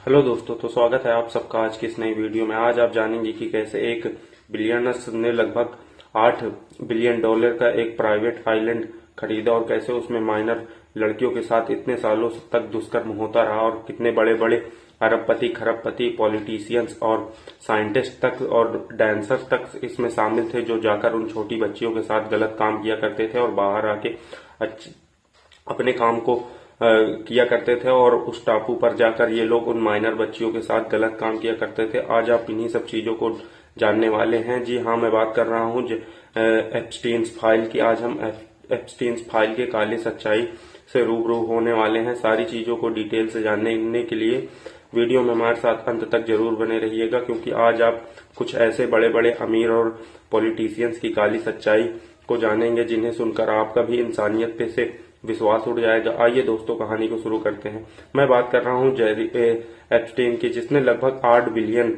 Hello दोस्तों, तो स्वागत है आप सबका आज की इस नई वीडियो में। आज आप जानेंगे कि कैसे एक बिलियनर्स ने लगभग $8 बिलियन का एक प्राइवेट आइलैंड खरीदा और कैसे उसमें माइनर लड़कियों के साथ इतने सालों तक दुष्कर्म होता रहा और कितने बड़े बड़े अरबपति, खरबपति, पॉलिटिशियंस और साइंटिस्ट तक और डांसर्स तक इसमें शामिल थे, जो जाकर उन छोटी बच्चियों के साथ गलत काम किया करते थे और बाहर आके अपने काम को किया करते थे और उस टापू पर जाकर ये लोग उन माइनर बच्चियों के साथ गलत काम किया करते थे। आज आप इन्हीं सब चीजों को जानने वाले हैं। जी हाँ, मैं बात कर रहा हूँ एप्स्टीन्स फाइल की। आज हम एप्स्टीन्स फाइल के काली सच्चाई से रूबरू होने वाले हैं। सारी चीजों को डिटेल से जानने के लिए वीडियो में हमारे साथ अंत तक जरूर बने रहिएगा, क्योंकि आज आप कुछ ऐसे बड़े बड़े अमीर और पॉलिटिशियंस की काली सच्चाई को जानेंगे जिन्हें सुनकर आपका भी इंसानियत पे से विश्वास उड़ जाएगा। आइए दोस्तों, कहानी को शुरू करते हैं। मैं बात कर रहा हूँ जेरी एप्स्टीन की, जिसने लगभग $8 बिलियन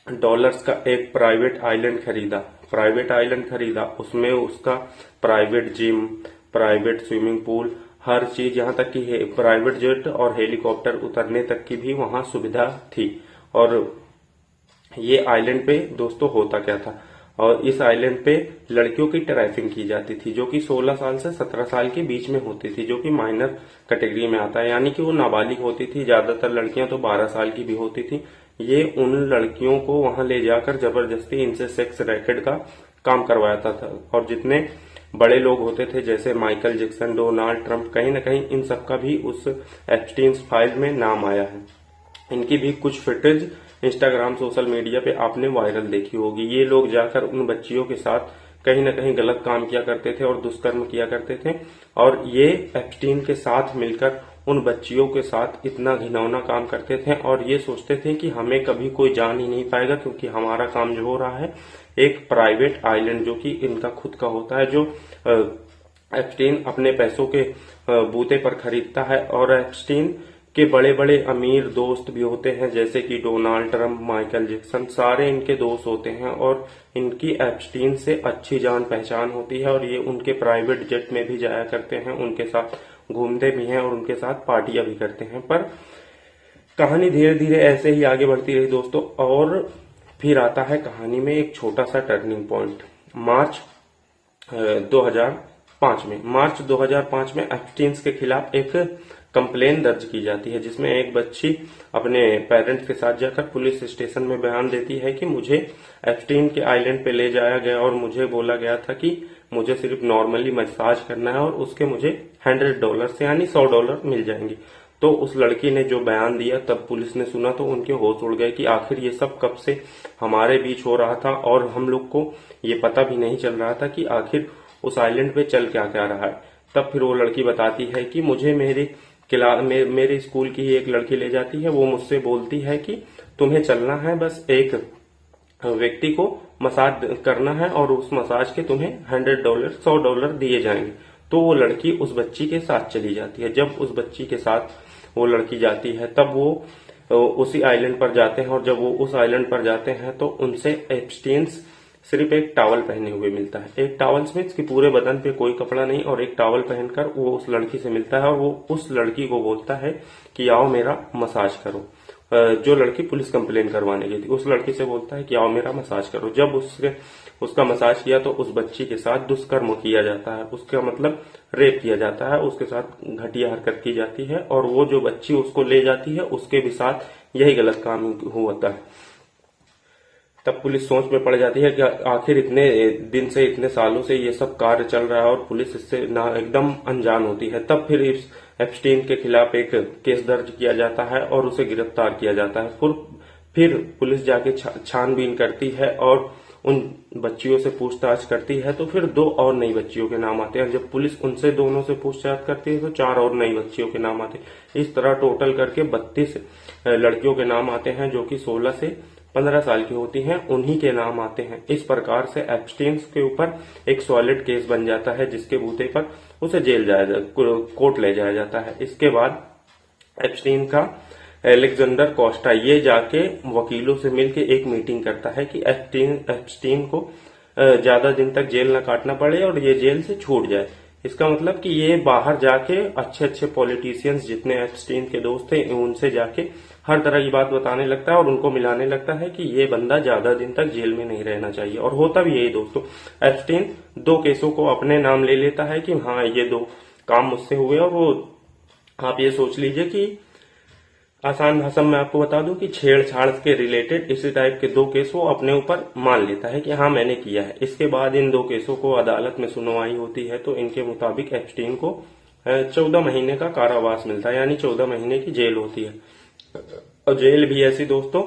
का एक प्राइवेट आइलैंड खरीदा। उसमें उसका private gym, private swimming pool, हर चीज, यहाँ तक कि प्राइवेट जेट और हेलीकॉप्टर उतरने तक की भी वहां सुविधा थी। और ये आइलैंड पे दोस्तों होता क्या था, और इस आइलैंड पे लड़कियों की ट्रैफिकिंग की जाती थी, जो कि 16 साल से 17 साल के बीच में होती थी, जो कि माइनर कैटेगरी में आता है, यानी कि वो नाबालिग होती थी। ज्यादातर लड़कियां तो 12 साल की भी होती थी। ये उन लड़कियों को वहां ले जाकर जबरदस्ती इनसे सेक्स रैकेट का काम करवाता था। और जितने बड़े लोग होते थे, जैसे माइकल जैक्सन, डोनाल्ड ट्रंप, कहीं न कहीं इन सबका भी उस एप्स्टीन्स फाइल में नाम आया है। इनकी भी कुछ फुटेज इंस्टाग्राम, सोशल मीडिया पे आपने वायरल देखी होगी। ये लोग जाकर उन बच्चियों के साथ कहीं न कहीं गलत काम किया करते थे और दुष्कर्म किया करते थे। और ये एप्स्टीन के साथ मिलकर उन बच्चियों के साथ इतना घिनौना काम करते थे और ये सोचते थे कि हमें कभी कोई जान ही नहीं पाएगा, क्योंकि हमारा काम जो हो रहा है एक प्राइवेट आइलैंड जो कि इनका खुद का होता है, जो एप्स्टीन अपने पैसों के बूते पर खरीदता है। और एप्स्टीन के बड़े बड़े अमीर दोस्त भी होते हैं, जैसे कि डोनाल्ड ट्रंप, माइकल जैक्सन, सारे इनके दोस्त होते हैं और इनकी एप्स्टीन से अच्छी जान पहचान होती है। और ये उनके प्राइवेट जेट में भी जाया करते हैं, उनके साथ घूमते भी हैं और उनके साथ पार्टियां भी करते हैं। पर कहानी धीरे धीरे ऐसे ही आगे बढ़ती रही दोस्तों, और फिर आता है कहानी में एक छोटा सा टर्निंग पॉइंट। मार्च 2005 में एप्स्टीन्स के खिलाफ एक कंप्लेन दर्ज की जाती है, जिसमें एक बच्ची अपने पेरेंट्स के साथ जाकर पुलिस स्टेशन में बयान देती है कि मुझे एप्स्टीन के आइलैंड पे ले जाया गया और मुझे बोला गया था कि मुझे सिर्फ नॉर्मली मसाज करना है और उसके मुझे $100 से यानी $100 मिल जाएंगे। तो उस लड़की ने जो बयान दिया, तब पुलिस ने सुना तो उनके होश उड़ गए कि आखिर ये सब कब से हमारे बीच हो रहा था और हम लोग को ये पता भी नहीं चल रहा था कि आखिर उस आइलैंड पे चल क्या क्या रहा है। तब फिर वो लड़की बताती है कि मुझे मेरे स्कूल की ही एक लड़की ले जाती है। वो मुझसे बोलती है कि तुम्हें चलना है, बस एक व्यक्ति को मसाज करना है और उस मसाज के तुम्हें $100 दिए जाएंगे। तो वो लड़की उस बच्ची के साथ चली जाती है। जब उस बच्ची के साथ वो लड़की जाती है, तब वो उसी आइलैंड पर जाते हैं और जब वो उस आइलैंड पर जाते हैं तो उनसे एप्स्टीन्स सिर्फ एक टॉवल पहने हुए मिलता है। एक टॉवल मीन्स कि पूरे बदन पे कोई कपड़ा नहीं, और एक टॉवल पहनकर वो उस लड़की से मिलता है और वो उस लड़की को बोलता है कि आओ मेरा मसाज करो। जो लड़की पुलिस कंप्लेन करवाने गई थी, उस लड़की से बोलता है कि आओ मेरा मसाज करो। जब उसका मसाज किया तो उस बच्ची के साथ दुष्कर्म किया जाता है, उसका मतलब रेप किया जाता है, उसके साथ घटिया हरकत की जाती है। और वो जो बच्ची उसको ले जाती है, उसके भी साथ यही गलत काम होता है। तब पुलिस सोच में पड़ जाती है कि आखिर इतने दिन से, इतने सालों से ये सब कार्य चल रहा है और पुलिस इससे ना एकदम अनजान होती है। तब फिर इस एप्स्टीन के खिलाफ एक केस दर्ज किया जाता है और उसे गिरफ्तार किया जाता है। फिर पुलिस जाके छानबीन करती है और उन बच्चियों से पूछताछ करती है, तो फिर 2 और नई बच्चियों के नाम आते हैं। जब पुलिस उनसे दोनों से पूछताछ करती है तो 4 और नई बच्चियों के नाम आते हैं। इस तरह टोटल करके 32 लड़कियों के नाम आते हैं, जो कि 16 से 15 साल की होती हैं, उन्हीं के नाम आते हैं। इस प्रकार से एप्स्टीन्स के ऊपर एक सॉलिड केस बन जाता है, जिसके बूते पर उसे कोर्ट ले जाया जाता है। इसके बाद एप्स्टीन का एलेक्जेंडर कोस्टा ये जाके वकीलों से मिलके एक मीटिंग करता है कि एप्स्टीन को ज्यादा दिन तक जेल न काटना पड़े और ये जेल से छूट जाए। इसका मतलब कि ये बाहर जाके अच्छे अच्छे पॉलिटिशियंस जितने एप्स्टीन के दोस्त थे उनसे जाके हर तरह की बात बताने लगता है और उनको मिलाने लगता है कि ये बंदा ज्यादा दिन तक जेल में नहीं रहना चाहिए। और होता भी यही दोस्तों, एप्स्टीन 2 केसों को अपने नाम ले लेता है कि हाँ ये 2 काम मुझसे हुए, और वो आप ये सोच लीजिए कि आसान भाषा में आपको बता दूं कि छेड़छाड़ के रिलेटेड इसी टाइप के 2 केस वो अपने ऊपर मान लेता है कि हाँ मैंने किया है। इसके बाद इन 2 केसों को अदालत में सुनवाई होती है, तो इनके मुताबिक एप्स्टीन को 14 महीने का कारावास मिलता है, यानी 14 महीने की जेल होती है। और जेल भी ऐसी दोस्तों,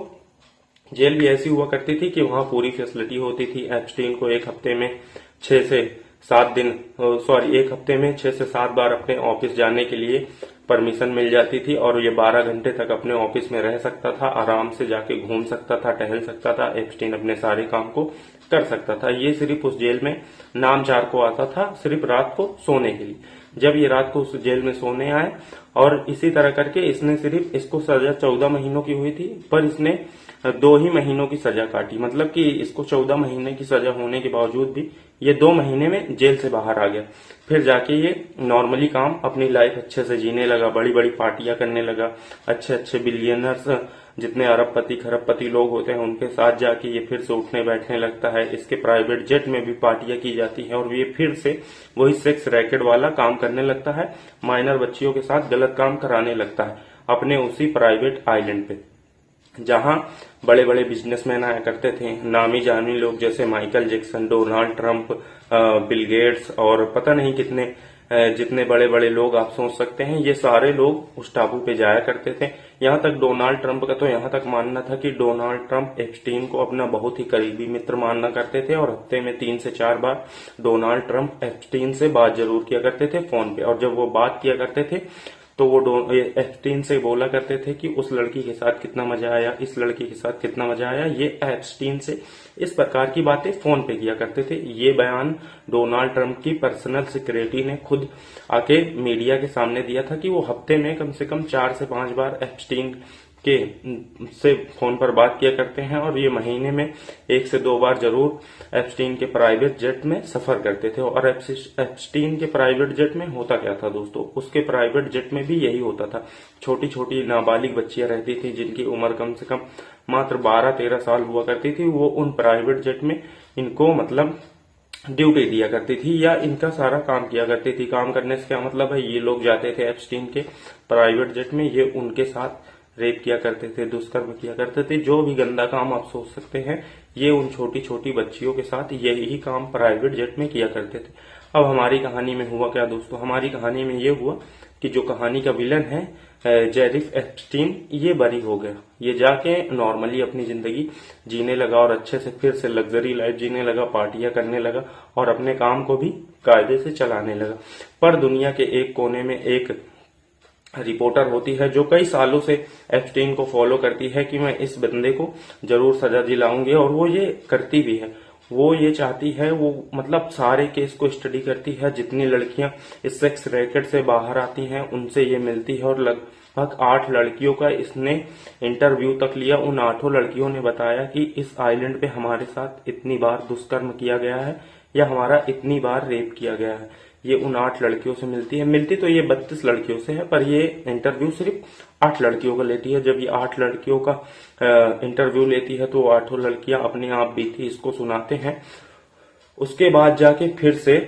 जेल भी ऐसी हुआ करती थी कि वहां पूरी फैसिलिटी होती थी। एप्स्टीन को एक हफ्ते में 6 से 7 दिन, एक हफ्ते में 6 से 7 बार अपने ऑफिस जाने के लिए परमिशन मिल जाती थी, और ये 12 घंटे तक अपने ऑफिस में रह सकता था, आराम से जाके घूम सकता था, टहल सकता था, एप्स्टीन अपने सारे काम को कर सकता था। ये सिर्फ उस जेल में नामचार को आता था, सिर्फ रात को सोने के लिए। जब ये रात को उस जेल में सोने आए, और इसी तरह करके इसने सिर्फ, इसको सजा 14 महीनों की हुई थी, पर इसने 2 ही महीनों की सजा काटी। मतलब कि इसको 14 महीने की सजा होने के बावजूद भी ये 2 महीने में जेल से बाहर आ गया। फिर जाके ये नॉर्मली काम, अपनी लाइफ अच्छे से जीने लगा, बड़ी बड़ी पार्टियां करने लगा, अच्छे अच्छे बिलियनर्स, जितने अरबपति खरबपति लोग होते हैं उनके साथ जाके ये फिर से उठने बैठने लगता है। इसके प्राइवेट जेट में भी पार्टियां की जाती हैं, और ये फिर से वही सेक्स रैकेट वाला काम करने लगता है, माइनर बच्चियों के साथ गलत काम कराने लगता है अपने उसी प्राइवेट आइलैंड पे, जहां बड़े बड़े बिजनेसमैन आया करते थे, नामी जानी लोग जैसे Michael Jackson, Donald Trump, Bill Gates और पता नहीं कितने जितने बड़े बड़े लोग आप सोच सकते हैं, ये सारे लोग उस टापू पे जाया करते थे। यहाँ तक डोनाल्ड ट्रंप का तो यहाँ तक मानना था कि डोनाल्ड ट्रंप एप्स्टीन को अपना बहुत ही करीबी मित्र मानना करते थे, और हफ्ते में 3 से 4 बार डोनाल्ड ट्रंप एप्स्टीन से बात जरूर किया करते थे फोन पे। और जब वो बात किया करते थे तो वो एप्स्टीन से बोला करते थे कि उस लड़की के साथ कितना मजा आया, इस लड़की के साथ कितना मजा आया। ये एप्स्टीन से इस प्रकार की बातें फोन पे किया करते थे। ये बयान डोनाल्ड ट्रंप की पर्सनल सिक्योरिटी ने खुद आके मीडिया के सामने दिया था कि वो हफ्ते में कम से कम 4 से 5 बार एप्स्टीन के से फोन पर बात किया करते हैं, और ये महीने में 1 से 2 बार जरूर एप्स्टीन के प्राइवेट जेट में सफर करते थे। और एप्स्टीन के प्राइवेट जेट में होता क्या था दोस्तों, उसके प्राइवेट जेट में भी यही होता था। छोटी छोटी नाबालिग बच्चियां रहती थी जिनकी उम्र कम से कम मात्र 12-13 साल हुआ करती थी। वो उन प्राइवेट जेट में इनको मतलब ड्यूटी दिया करती थी, या इनका सारा काम किया करती थी। काम करने से क्या मतलब है, ये लोग जाते थे एप्स्टीन के प्राइवेट जेट में, ये उनके साथ रेप किया करते थे, दुष्कर्म किया करते थे, जो भी गंदा काम आप सोच सकते हैं, ये उन छोटी छोटी बच्चियों के साथ यही काम प्राइवेट जेट में किया करते थे। अब हमारी कहानी में हुआ क्या दोस्तों, हमारी कहानी में ये हुआ कि जो कहानी का विलन है जेरिफ एप्स्टीन, ये बरी हो गया। ये जाके नॉर्मली अपनी जिंदगी जीने लगा, और अच्छे से फिर से लग्जरी लाइफ जीने लगा, पार्टियां करने लगा, और अपने काम को भी कायदे से चलाने लगा। पर दुनिया के एक कोने में एक रिपोर्टर होती है जो कई सालों से एप्स्टीन को फॉलो करती है कि मैं इस बंदे को जरूर सजा दिलाऊंगी, और वो ये करती भी है। वो ये चाहती है, वो मतलब सारे केस को स्टडी करती है, जितनी लड़कियां इस सेक्स रैकेट से बाहर आती हैं उनसे ये मिलती है, और लगभग 8 लड़कियों का इसने इंटरव्यू तक लिया। उन 8 लड़कियों ने बताया कि इस आइलैंड पे हमारे साथ इतनी बार दुष्कर्म किया गया है, या हमारा इतनी बार रेप किया गया है। ये उन 8 लड़कियों से मिलती तो ये 32 लड़कियों से है, पर ये इंटरव्यू सिर्फ 8 लड़कियों का लेती है। जब ये 8 लड़कियों का इंटरव्यू लेती है तो 8 लड़कियां अपने आप बीती इसको सुनाते हैं। उसके बाद जाके फिर से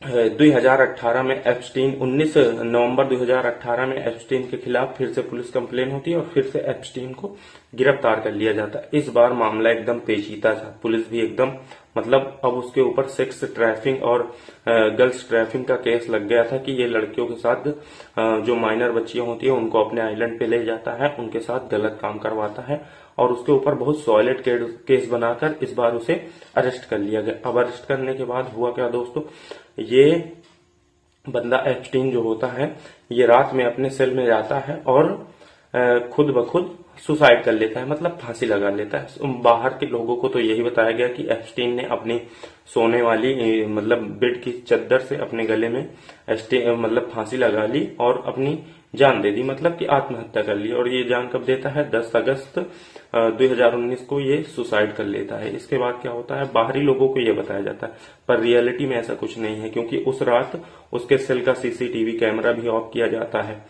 2018 में एप्स्टीन 19 नवंबर 2018 में एप्स्टीन के खिलाफ फिर से पुलिस कंप्लेन होती है, और फिर से एप्स्टीन को गिरफ्तार कर लिया जाता है। इस बार मामला एकदम पेचीदा था, पुलिस भी एकदम मतलब अब उसके ऊपर सेक्स ट्रैफिकिंग और गर्ल्स ट्रैफिकिंग का केस लग गया था कि ये लड़कियों के साथ जो माइनर बच्चियां होती है उनको अपने आइलैंड पे ले जाता है, उनके साथ गलत काम करवाता है, और उसके ऊपर बहुत सॉलिड केस बनाकर इस बार उसे अरेस्ट कर लिया गया। अब अरेस्ट करने के बाद हुआ क्या दोस्तों, ये बंदा एप्स्टीन जो होता है ये रात में अपने सेल में जाता है और खुद ब खुद सुसाइड कर लेता है, मतलब फांसी लगा लेता है। बाहर के लोगों को तो यही बताया गया कि एप्स्टीन ने अपनी सोने वाली मतलब बेड की चद्दर से अपने गले में मतलब फांसी लगा ली और अपनी जान दे दी, मतलब कि आत्महत्या कर ली। और ये जान कब देता है, 10 अगस्त 2019 को ये सुसाइड कर लेता है। इसके बाद क्या होता है, बाहरी लोगों को ये बताया जाता है, पर रियलिटी में ऐसा कुछ नहीं है, क्योंकि उस रात उसके सेल का सीसीटीवी कैमरा भी ऑफ किया जाता है।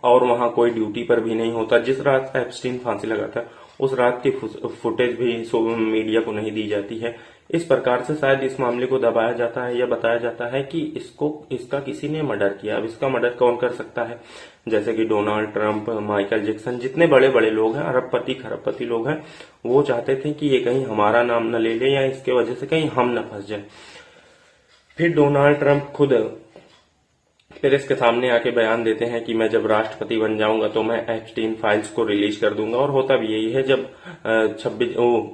और वहां कोई ड्यूटी पर भी नहीं होता। जिस रात एप्स्टीन फांसी लगाता है उस रात की फुटेज भी मीडिया को नहीं दी जाती है। इस प्रकार से शायद इस मामले को दबाया जाता है या बताया जाता है कि इसका किसी ने मर्डर किया। अब इसका मर्डर कौन कर सकता है? जैसे कि डोनाल्ड ट्रंप, माइकल जैक्सन, जितने बड़े बड़े लोग हैं, अरबपति खरबपति लोग हैं, वो चाहते थे कि ये कहीं हमारा नाम न ले ले या इसके वजह से कहीं हम न फंस जाए। फिर डोनाल्ड ट्रंप खुद प्रेस के सामने आके बयान देते हैं कि मैं जब राष्ट्रपति बन जाऊंगा तो मैं एप्स्टीन फाइल्स को रिलीज कर दूंगा। और होता भी यही है। जब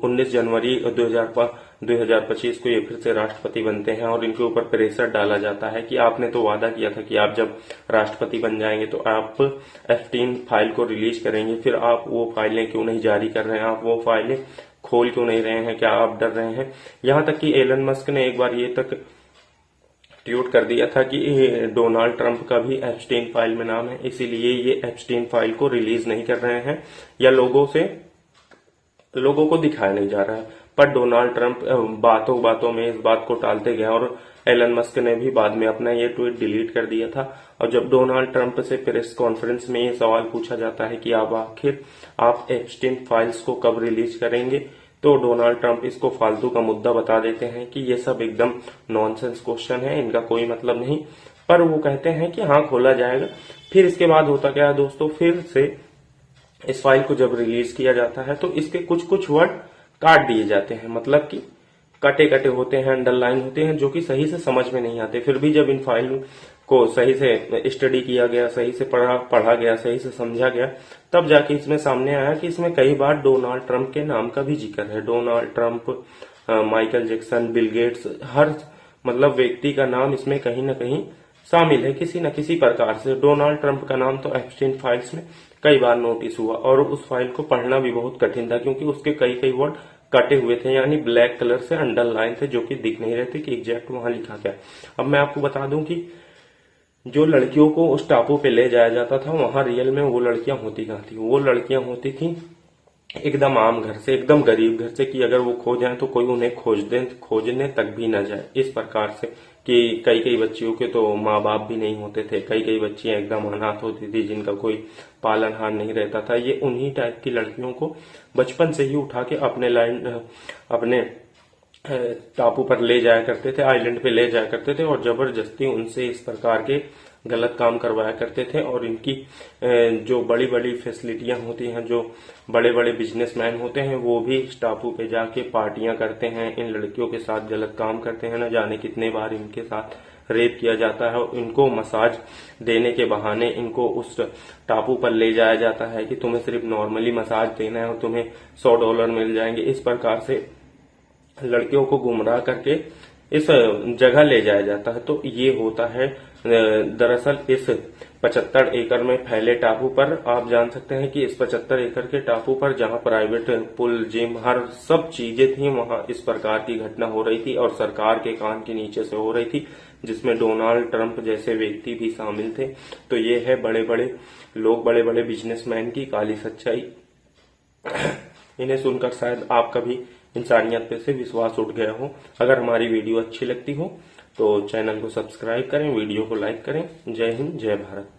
19 जनवरी 2025 को ये फिर से राष्ट्रपति बनते हैं और इनके ऊपर प्रेशर डाला जाता है कि आपने तो वादा किया था कि आप जब राष्ट्रपति बन जाएंगे तो आप एप्स्टीन फाइल को रिलीज करेंगे, फिर आप वो फाइलें क्यों नहीं जारी कर रहे हैं, आप वो फाइलें खोल क्यों नहीं रहे हैं, क्या आप डर रहे हैं? यहां तक कि एलन मस्क ने एक बार ये तक ट्वीट कर दिया था कि डोनाल्ड ट्रंप का भी एप्स्टीन फाइल में नाम है, इसीलिए ये एप्स्टीन फाइल को रिलीज नहीं कर रहे हैं या लोगों को दिखाया नहीं जा रहा है। पर डोनाल्ड ट्रंप बातों बातों में इस बात को टालते गए और एलन मस्क ने भी बाद में अपना ये ट्वीट डिलीट कर दिया था। और जब डोनाल्ड ट्रंप से प्रेस कॉन्फ्रेंस में ये सवाल पूछा जाता है कि आप एप्स्टीन फाइल्स को कब रिलीज करेंगे, तो डोनाल्ड ट्रंप इसको फालतू का मुद्दा बता देते हैं कि ये सब एकदम नॉनसेंस क्वेश्चन है, इनका कोई मतलब नहीं। पर वो कहते हैं कि हाँ खोला जाएगा। फिर इसके बाद होता क्या है दोस्तों, फिर से इस फाइल को जब रिलीज किया जाता है तो इसके कुछ कुछ वर्ड काट दिए जाते हैं, मतलब कि कटे कटे होते हैं, अंडरलाइन होते हैं, जो कि सही से समझ में नहीं आते। फिर भी जब इन फाइल को सही से स्टडी किया गया, सही से पढ़ा गया, सही से समझा गया, तब जाके इसमें सामने आया कि इसमें कई बार डोनाल्ड ट्रंप के नाम का भी जिक्र है। Donald Trump, Michael Jackson, Bill Gates, हर मतलब व्यक्ति का नाम इसमें कहीं ना कहीं शामिल है किसी न किसी प्रकार से। डोनाल्ड ट्रंप का नाम तो एप्स्टीन फाइल्स में कई बार नोटिस हुआ और उस फाइल को पढ़ना भी बहुत कठिन था, क्योंकि उसके कई वर्ड कटे हुए थे, यानी ब्लैक कलर से अंडरलाइन थे, जो कि दिख नहीं रहे थे कि एग्जैक्ट वहां लिखा क्या। अब मैं आपको बता दूं कि जो लड़कियों को उस टापू पे ले जाया जाता था, वहां रियल में वो लड़कियां होती कहाँ थी? वो लड़कियां होती थी एकदम आम घर से, एकदम गरीब घर से, कि अगर वो खो जाए तो कोई उन्हें खोजने तक भी न जाए। इस प्रकार से कि कई बच्चियों के तो माँ बाप भी नहीं होते थे, कई बच्चियां एकदम अनाथ होती थी जिनका कोई पालनहार नहीं रहता था। ये उन्हीं टाइप की लड़कियों को बचपन से ही उठा के अपने टापू पर ले जाया करते थे, आइलैंड पे ले जाया करते थे और जबरदस्ती उनसे इस प्रकार के गलत काम करवाया करते थे। और इनकी जो बड़ी बड़ी फैसिलिटियां होती हैं, जो बड़े बड़े बिजनेसमैन होते हैं, वो भी इस टापू पे जाके पार्टियां करते हैं, इन लड़कियों के साथ गलत काम करते हैं। न जाने कितने बार इनके साथ रेप किया जाता है और इनको मसाज देने के बहाने इनको उस टापू पर ले जाया जाता है कि तुम्हें सिर्फ नॉर्मली मसाज देना है और तुम्हें $100 मिल जाएंगे। इस प्रकार से लड़कियों को गुमराह करके इस जगह ले जाया जाता है। तो ये होता है दरअसल इस 75 एकड़ में फैले टापू पर। आप जान सकते हैं कि इस 75 एकड़ के टापू पर जहां प्राइवेट पुल, जिम, हर सब चीजें थी, वहां इस प्रकार की घटना हो रही थी और सरकार के कान के नीचे से हो रही थी, जिसमें डोनाल्ड ट्रंप जैसे व्यक्ति भी शामिल थे। तो ये है बड़े बड़े लोग, बड़े बड़े बिजनेसमैन की काली सच्चाई। इन्हें सुनकर शायद आपका भी इंसानियत पे से विश्वास उठ गया हो। अगर हमारी वीडियो अच्छी लगती हो तो चैनल को सब्सक्राइब करें, वीडियो को लाइक करें। जय हिंद, जय भारत।